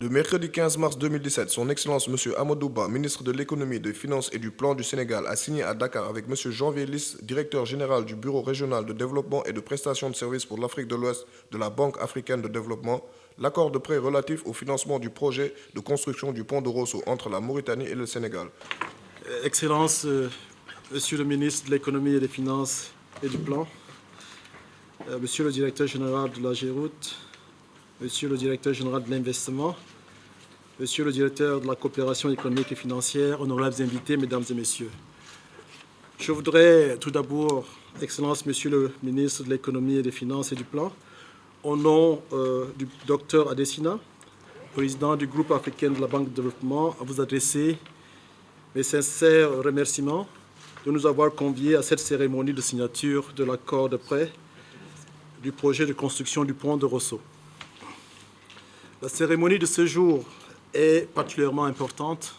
Le mercredi 15 mars 2017, Son Excellence M. Amadou Ba, ministre de l'Économie, des Finances et du Plan du Sénégal, a signé à Dakar avec M. Janvier Lys, directeur général du Bureau régional de développement et de prestation de services pour l'Afrique de l'Ouest de la Banque africaine de développement, l'accord de prêt relatif au financement du projet de construction du pont de Rosso entre la Mauritanie et le Sénégal. Excellence, Monsieur le ministre de l'Économie et des Finances et du Plan, Monsieur le directeur général de la GEROUTE, Monsieur le directeur général de l'investissement, Monsieur le directeur de la coopération économique et financière, honorables invités, mesdames et messieurs. Je voudrais tout d'abord, Excellence, Monsieur le ministre de l'Économie et des Finances et du Plan, au nom du docteur Adesina, président du groupe africain de la Banque de développement, à vous adresser mes sincères remerciements de nous avoir conviés à cette cérémonie de signature de l'accord de prêt du projet de construction du pont de Rosso. La cérémonie de ce jour est particulièrement importante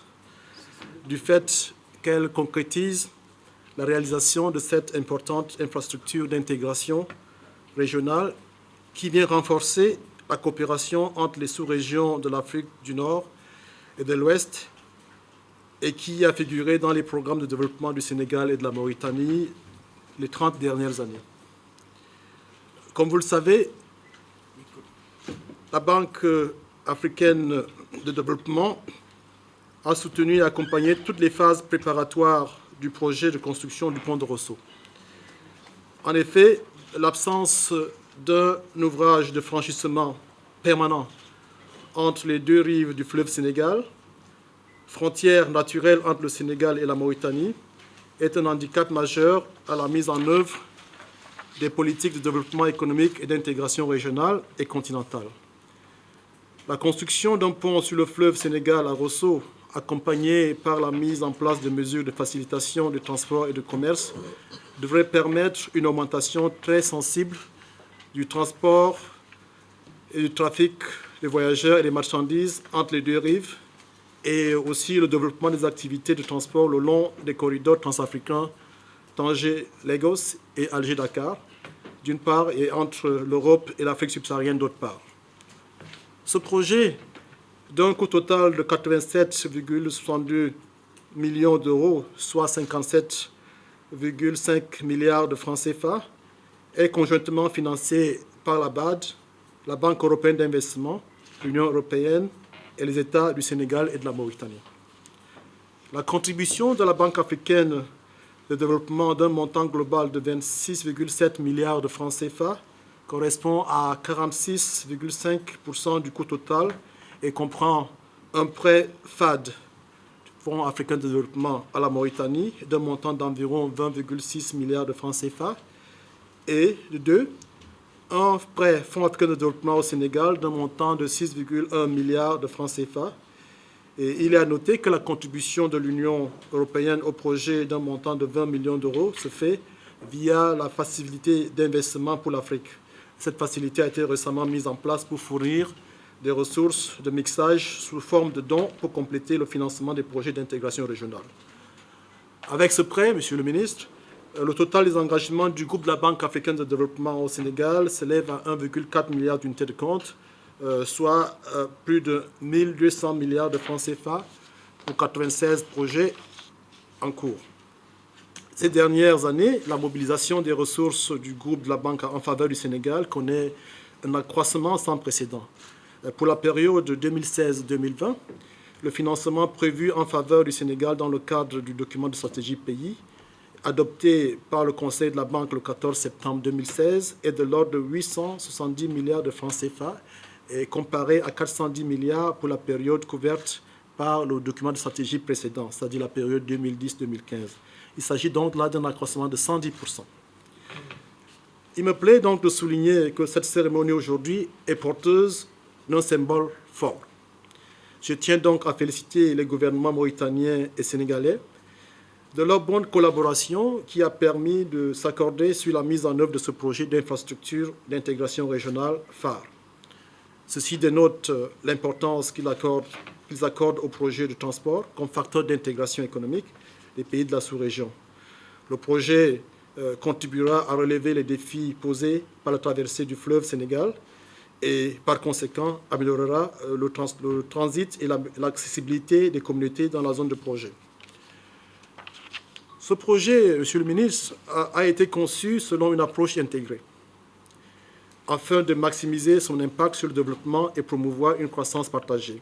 du fait qu'elle concrétise la réalisation de cette importante infrastructure d'intégration régionale qui vient renforcer la coopération entre les sous-régions de l'Afrique du Nord et de l'Ouest et qui a figuré dans les programmes de développement du Sénégal et de la Mauritanie les 30 dernières années. Comme vous le savez, la Banque africaine de développement a soutenu et accompagné toutes les phases préparatoires du projet de construction du pont de Rosso. En effet, l'absence d'un ouvrage de franchissement permanent entre les deux rives du fleuve Sénégal, frontière naturelle entre le Sénégal et la Mauritanie, est un handicap majeur à la mise en œuvre des politiques de développement économique et d'intégration régionale et continentale. La construction d'un pont sur le fleuve Sénégal à Rosso, accompagnée par la mise en place de mesures de facilitation du transport et du commerce, devrait permettre une augmentation très sensible du transport et du trafic des voyageurs et des marchandises entre les deux rives et aussi le développement des activités de transport le long des corridors transafricains Tanger-Lagos et Alger-Dakar, d'une part, et entre l'Europe et l'Afrique subsaharienne, d'autre part. Ce projet, d'un coût total de 87,62 millions d'euros, soit 57,5 milliards de francs CFA, est conjointement financé par la BAD, la Banque européenne d'investissement, l'Union européenne et les États du Sénégal et de la Mauritanie. La contribution de la Banque africaine de développement d'un montant global de 26,7 milliards de francs CFA correspond à 46,5% du coût total et comprend un prêt FAD, Fonds africain de développement à la Mauritanie, d'un montant d'environ 20,6 milliards de francs CFA, et deux, un prêt Fonds africain de développement au Sénégal d'un montant de 6,1 milliards de francs CFA. Et il est à noter que la contribution de l'Union européenne au projet d'un montant de 20 millions d'euros se fait via la facilité d'investissement pour l'Afrique. Cette facilité a été récemment mise en place pour fournir des ressources de mixage sous forme de dons pour compléter le financement des projets d'intégration régionale. Avec ce prêt, Monsieur le ministre, le total des engagements du groupe de la Banque africaine de développement au Sénégal s'élève à 1,4 milliard d'unités de compte, soit plus de 1 200 milliards de francs CFA pour 96 projets en cours. Ces dernières années, la mobilisation des ressources du groupe de la Banque en faveur du Sénégal connaît un accroissement sans précédent. Pour la période 2016-2020, le financement prévu en faveur du Sénégal dans le cadre du document de stratégie pays, adopté par le Conseil de la Banque le 14 septembre 2016, est de l'ordre de 870 milliards de francs CFA, et comparé à 410 milliards pour la période couverte par le document de stratégie précédent, c'est-à-dire la période 2010-2015. Il s'agit donc là d'un accroissement de 110%. Il me plaît donc de souligner que cette cérémonie aujourd'hui est porteuse d'un symbole fort. Je tiens donc à féliciter les gouvernements mauritaniens et sénégalais de leur bonne collaboration qui a permis de s'accorder sur la mise en œuvre de ce projet d'infrastructure d'intégration régionale phare. Ceci dénote l'importance qu'ils accordent au projet de transport comme facteur d'intégration économique des pays de la sous-région. Le projet contribuera à relever les défis posés par la traversée du fleuve Sénégal et par conséquent améliorera le transit et l'accessibilité des communautés dans la zone de projet. Ce projet, Monsieur le ministre, a été conçu selon une approche intégrée, afin de maximiser son impact sur le développement et promouvoir une croissance partagée.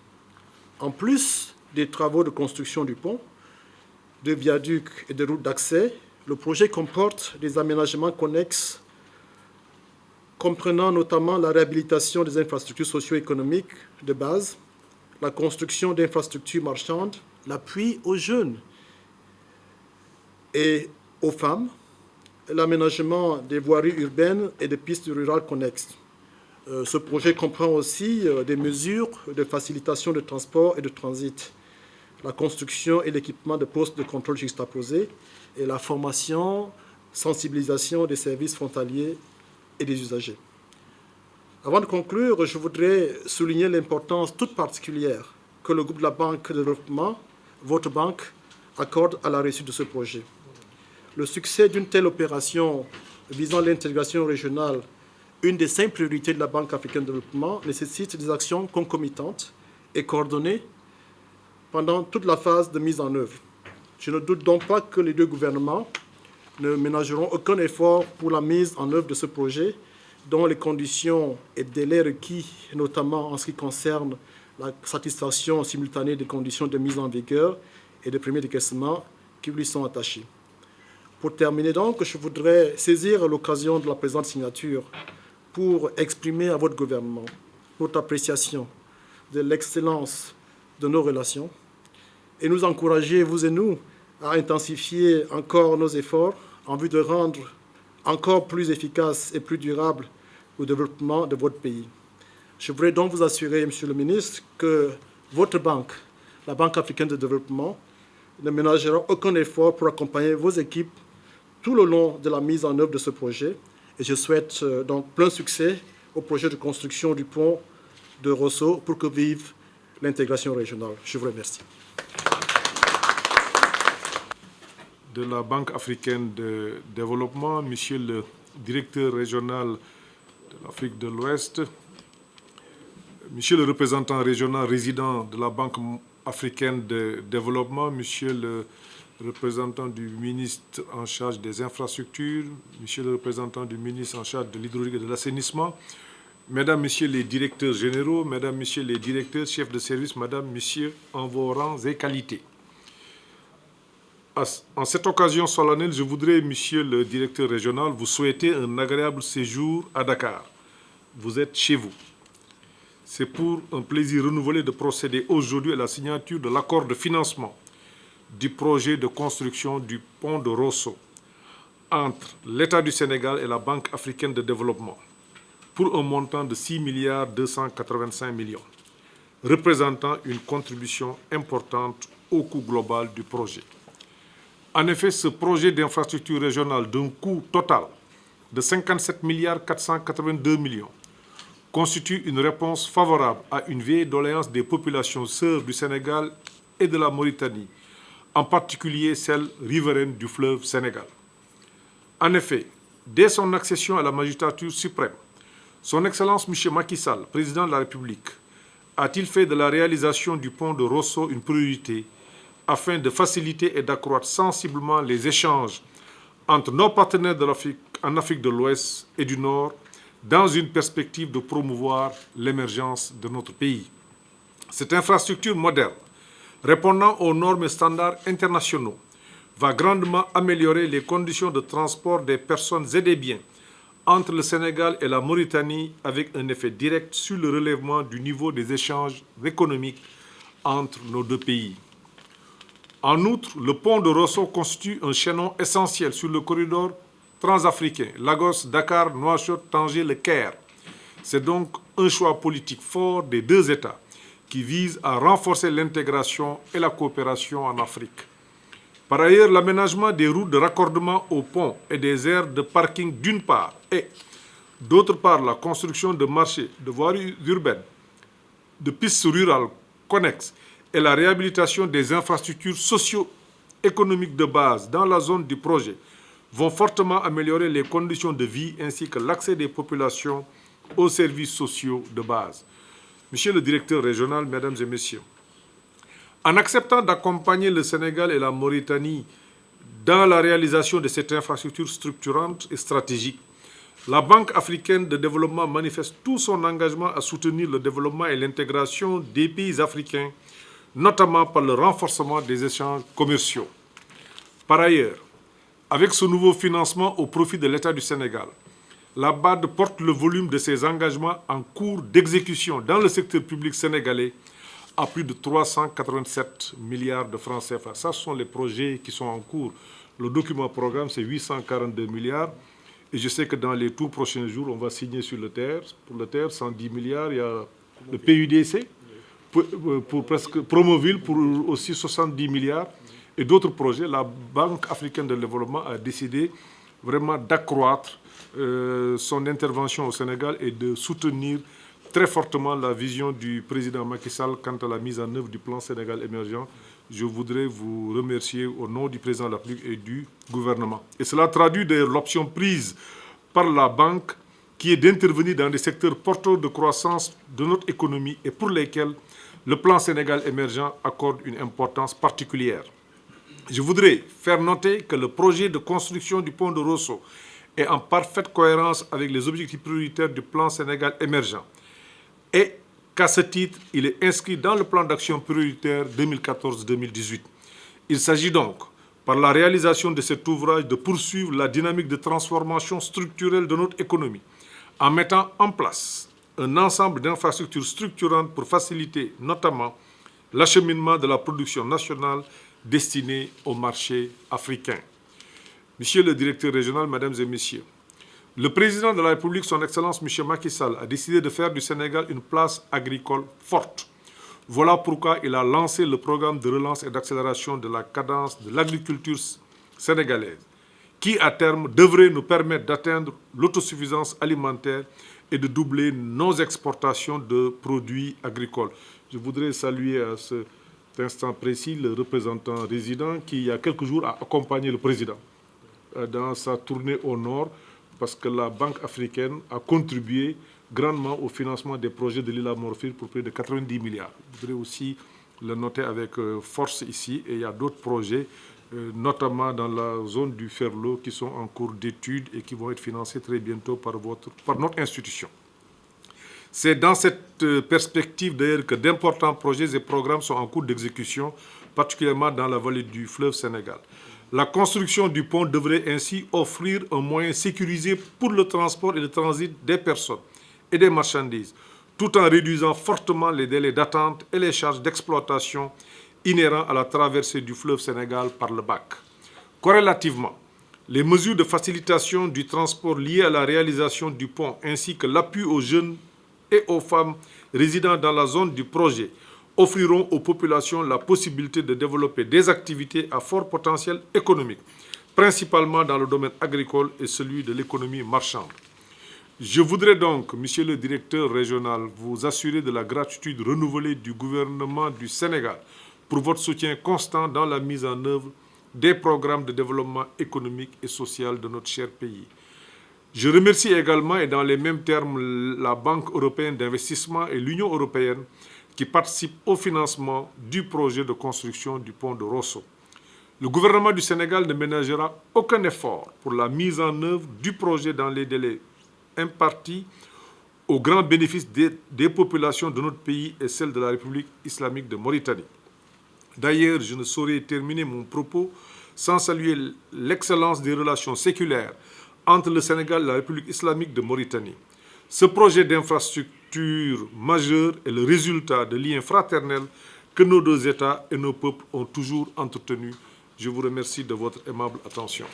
En plus des travaux de construction du pont, de viaducs et de routes d'accès, le projet comporte des aménagements connexes comprenant notamment la réhabilitation des infrastructures socio-économiques de base, la construction d'infrastructures marchandes, l'appui aux jeunes et aux femmes, l'aménagement des voiries urbaines et des pistes rurales connexes. Ce projet comprend aussi des mesures de facilitation de transport et de transit, la construction et l'équipement de postes de contrôle juxtaposés et la formation, sensibilisation des services frontaliers et des usagers. Avant de conclure, je voudrais souligner l'importance toute particulière que le groupe de la Banque de développement, votre banque, accorde à la réussite de ce projet. Le succès d'une telle opération visant l'intégration régionale, une des 5 priorités de la Banque africaine de développement, nécessite des actions concomitantes et coordonnées pendant toute la phase de mise en œuvre. Je ne doute donc pas que les 2 gouvernements ne ménageront aucun effort pour la mise en œuvre de ce projet, dont les conditions et délais requis, notamment en ce qui concerne la satisfaction simultanée des conditions de mise en vigueur et de premier décaissement qui lui sont attachées. Pour terminer donc, je voudrais saisir l'occasion de la présente signature pour exprimer à votre gouvernement notre appréciation de l'excellence de nos relations et nous encourager, vous et nous, à intensifier encore nos efforts en vue de rendre encore plus efficace et plus durable le développement de votre pays. Je voudrais donc vous assurer, Monsieur le ministre, que votre banque, la Banque africaine de développement, ne ménagera aucun effort pour accompagner vos équipes tout le long de la mise en œuvre de ce projet. Et je souhaite donc plein succès au projet de construction du pont de Rosso pour que vive l'intégration régionale. Je vous remercie. De la Banque africaine de développement, Monsieur le directeur régional de l'Afrique de l'Ouest, Monsieur le représentant régional résident de la Banque africaine de développement, Monsieur le représentant du ministre en charge des infrastructures, Monsieur le représentant du ministre en charge de l'hydraulique et de l'assainissement, Mesdames, Messieurs les directeurs généraux, Mesdames, Messieurs les directeurs, chefs de service, Madame, Messieurs, en vos rangs et qualités. En cette occasion solennelle, je voudrais, Monsieur le directeur régional, vous souhaiter un agréable séjour à Dakar. Vous êtes chez vous. C'est pour un plaisir renouvelé de procéder aujourd'hui à la signature de l'accord de financement du projet de construction du pont de Rosso entre l'État du Sénégal et la Banque africaine de développement pour un montant de 6,285 milliards, représentant une contribution importante au coût global du projet. En effet, ce projet d'infrastructure régionale d'un coût total de 57,482 milliards constitue une réponse favorable à une vieille doléance des populations sœurs du Sénégal et de la Mauritanie, en particulier celles riveraines du fleuve Sénégal. En effet, dès son accession à la magistrature suprême, Son Excellence M. Macky Sall, président de la République, a-t-il fait de la réalisation du pont de Rosso une priorité afin de faciliter et d'accroître sensiblement les échanges entre nos partenaires en Afrique de l'Ouest et du Nord dans une perspective de promouvoir l'émergence de notre pays. Cette infrastructure moderne, répondant aux normes et standards internationaux, va grandement améliorer les conditions de transport des personnes et des biens entre le Sénégal et la Mauritanie avec un effet direct sur le relèvement du niveau des échanges économiques entre nos 2 pays. En outre, le pont de Rosso constitue un chaînon essentiel sur le corridor transafricain, Lagos, Dakar, Nouakchott, Tanger, Le Caire. C'est donc un choix politique fort des 2 États qui vise à renforcer l'intégration et la coopération en Afrique. Par ailleurs, l'aménagement des routes de raccordement au pont et des aires de parking d'une part et, d'autre part, la construction de marchés, de voiries urbaines, de pistes rurales connexes et la réhabilitation des infrastructures socio-économiques de base dans la zone du projet vont fortement améliorer les conditions de vie ainsi que l'accès des populations aux services sociaux de base. Monsieur le directeur régional, mesdames et messieurs, en acceptant d'accompagner le Sénégal et la Mauritanie dans la réalisation de cette infrastructure structurante et stratégique, la Banque africaine de développement manifeste tout son engagement à soutenir le développement et l'intégration des pays africains, notamment par le renforcement des échanges commerciaux. Par ailleurs, avec ce nouveau financement au profit de l'État du Sénégal, la BAD porte le volume de ses engagements en cours d'exécution dans le secteur public sénégalais à plus de 387 milliards de francs CFA. Ça, ce sont les projets qui sont en cours. Le document programme, c'est 842 milliards. Et je sais que dans les tout prochains jours, on va signer sur le TER. Pour le TER, 110 milliards. Il y a le PUDC, pour presque Promoville, pour aussi 70 milliards. Et d'autres projets. La Banque africaine de développement a décidé vraiment d'accroître son intervention au Sénégal et de soutenir très fortement la vision du président Macky Sall quant à la mise en œuvre du plan Sénégal émergent. Je voudrais vous remercier au nom du président de la République et du gouvernement. Et cela traduit d'ailleurs l'option prise par la banque qui est d'intervenir dans des secteurs porteurs de croissance de notre économie et pour lesquels le plan Sénégal émergent accorde une importance particulière. Je voudrais faire noter que le projet de construction du pont de Rosso est en parfaite cohérence avec les objectifs prioritaires du plan Sénégal émergent et qu'à ce titre, il est inscrit dans le plan d'action prioritaire 2014-2018. Il s'agit donc, par la réalisation de cet ouvrage, de poursuivre la dynamique de transformation structurelle de notre économie en mettant en place un ensemble d'infrastructures structurantes pour faciliter notamment l'acheminement de la production nationale destinée au marché africain. Monsieur le directeur régional, mesdames et messieurs, le président de la République, son Excellence M. Macky Sall, a décidé de faire du Sénégal une place agricole forte. Voilà pourquoi il a lancé le programme de relance et d'accélération de la cadence de l'agriculture sénégalaise, qui à terme devrait nous permettre d'atteindre l'autosuffisance alimentaire et de doubler nos exportations de produits agricoles. Je voudrais saluer à cet instant précis le représentant résident qui, il y a quelques jours, a accompagné le président dans sa tournée au nord, parce que la Banque africaine a contribué grandement au financement des projets de l'île à Morphil pour près de 90 milliards. Je voudrais aussi le noter avec force ici. Et il y a d'autres projets, notamment dans la zone du Ferlo, qui sont en cours d'étude et qui vont être financés très bientôt par notre institution. C'est dans cette perspective d'ailleurs que d'importants projets et programmes sont en cours d'exécution, particulièrement dans la vallée du fleuve Sénégal. La construction du pont devrait ainsi offrir un moyen sécurisé pour le transport et le transit des personnes et des marchandises, tout en réduisant fortement les délais d'attente et les charges d'exploitation inhérents à la traversée du fleuve Sénégal par le bac. Corrélativement, les mesures de facilitation du transport liées à la réalisation du pont ainsi que l'appui aux jeunes et aux femmes résidant dans la zone du projet offriront aux populations la possibilité de développer des activités à fort potentiel économique, principalement dans le domaine agricole et celui de l'économie marchande. Je voudrais donc, Monsieur le directeur régional, vous assurer de la gratitude renouvelée du gouvernement du Sénégal pour votre soutien constant dans la mise en œuvre des programmes de développement économique et social de notre cher pays. Je remercie également, et dans les mêmes termes, la Banque européenne d'investissement et l'Union européenne qui participent au financement du projet de construction du pont de Rosso. Le gouvernement du Sénégal ne ménagera aucun effort pour la mise en œuvre du projet dans les délais impartis au grand bénéfice des populations de notre pays et celles de la République islamique de Mauritanie. D'ailleurs, je ne saurais terminer mon propos sans saluer l'excellence des relations séculaires entre le Sénégal et la République islamique de Mauritanie. Ce projet d'infrastructure majeur est le résultat de liens fraternels que nos deux États et nos peuples ont toujours entretenus. Je vous remercie de votre aimable attention.